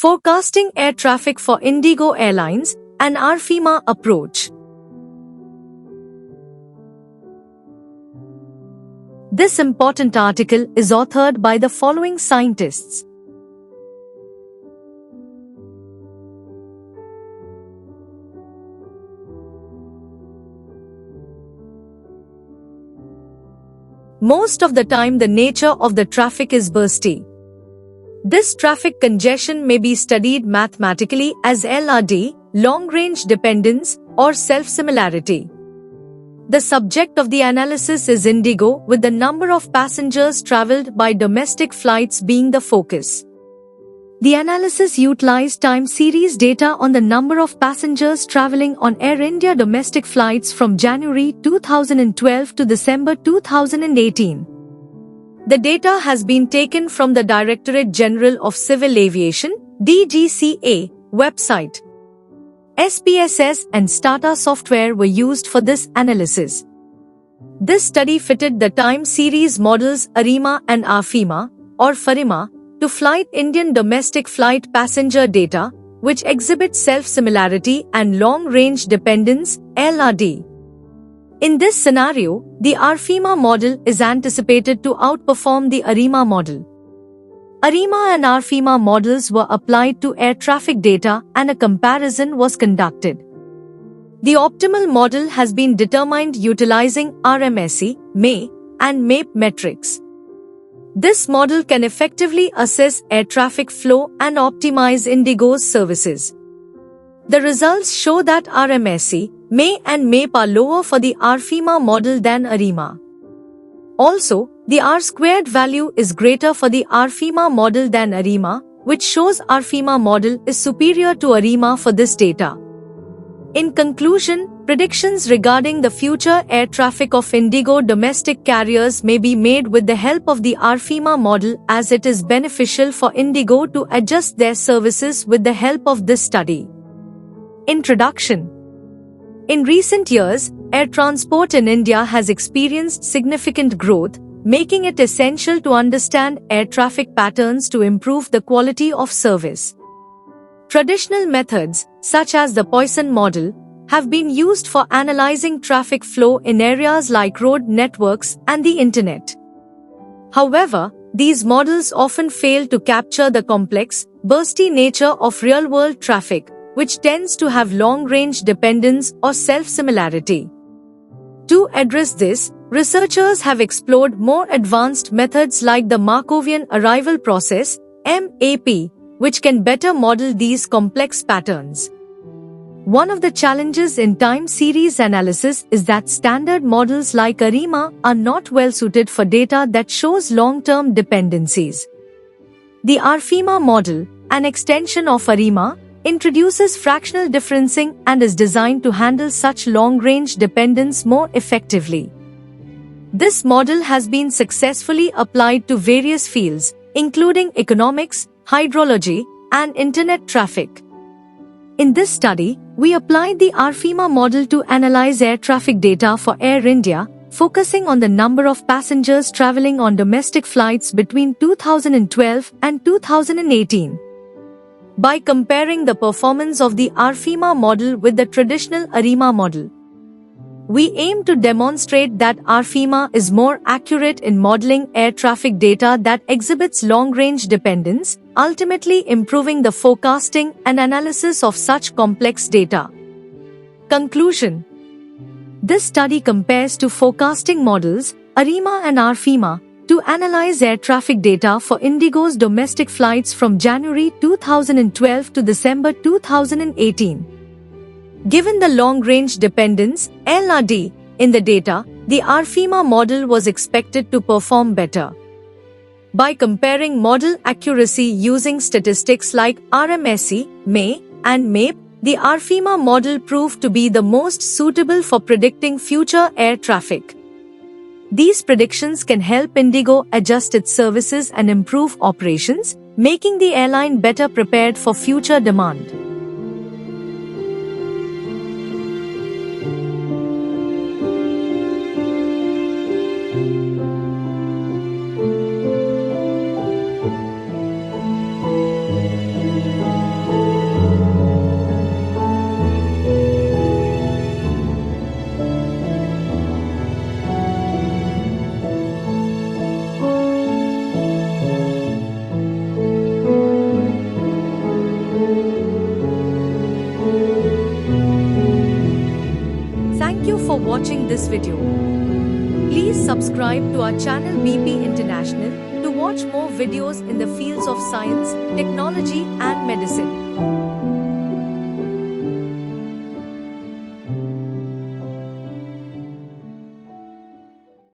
Forecasting air traffic for Indigo Airlines, an ARFIMA approach. This important article is authored by the following scientists. Most of the time the nature of the traffic is bursty. This traffic congestion may be studied mathematically as LRD, long-range dependence, or self-similarity. The subject of the analysis is Indigo, with the number of passengers traveled by domestic flights being the focus. The analysis utilized time series data on the number of passengers traveling on Air India domestic flights from January 2012 to December 2018. The data has been taken from the Directorate General of Civil Aviation (DGCA) website. SPSS and Stata software were used for this analysis. This study fitted the time series models ARIMA and ARFIMA, or FARIMA, to flight Indian domestic flight passenger data, which exhibit self-similarity and long-range dependence (LRD). In this scenario, the ARFIMA model is anticipated to outperform the ARIMA model. ARIMA and ARFIMA models were applied to air traffic data and a comparison was conducted. The optimal model has been determined utilizing RMSE, MAE, and MAPE metrics. This model can effectively assess air traffic flow and optimize Indigo's services. The results show that RMSE, MAE and MAPE are lower for the ARFIMA model than ARIMA. Also, the R-squared value is greater for the ARFIMA model than ARIMA, which shows ARFIMA model is superior to ARIMA for this data. In conclusion, predictions regarding the future air traffic of Indigo domestic carriers may be made with the help of the ARFIMA model, as it is beneficial for Indigo to adjust their services with the help of this study. Introduction. In recent years, air transport in India has experienced significant growth, making it essential to understand air traffic patterns to improve the quality of service. Traditional methods, such as the Poisson model, have been used for analyzing traffic flow in areas like road networks and the internet. However, these models often fail to capture the complex, bursty nature of real-world traffic, which tends to have long-range dependence or self-similarity. To address this, researchers have explored more advanced methods like the Markovian Arrival Process, MAP, which can better model these complex patterns. One of the challenges in time series analysis is that standard models like ARIMA are not well suited for data that shows long-term dependencies. The ARFIMA model, an extension of ARIMA, introduces fractional differencing and is designed to handle such long-range dependence more effectively. This model has been successfully applied to various fields, including economics, hydrology, and internet traffic. In this study, we applied the ARFIMA model to analyze air traffic data for Air India, focusing on the number of passengers traveling on domestic flights between 2012 and 2018. By comparing the performance of the ARFIMA model with the traditional ARIMA model, we aim to demonstrate that ARFIMA is more accurate in modeling air traffic data that exhibits long-range dependence, ultimately improving the forecasting and analysis of such complex data. Conclusion. This study compares two forecasting models, ARIMA and ARFIMA, to analyze air traffic data for Indigo's domestic flights from January 2012 to December 2018. Given the long-range dependence, LRD, in the data, the ARFIMA model was expected to perform better. By comparing model accuracy using statistics like RMSE, MAE, and MAPE, the ARFIMA model proved to be the most suitable for predicting future air traffic. These predictions can help Indigo adjust its services and improve operations, making the airline better prepared for future demand. for watching this video. Please subscribe to our channel BP International to watch more videos in the fields of science, technology and medicine.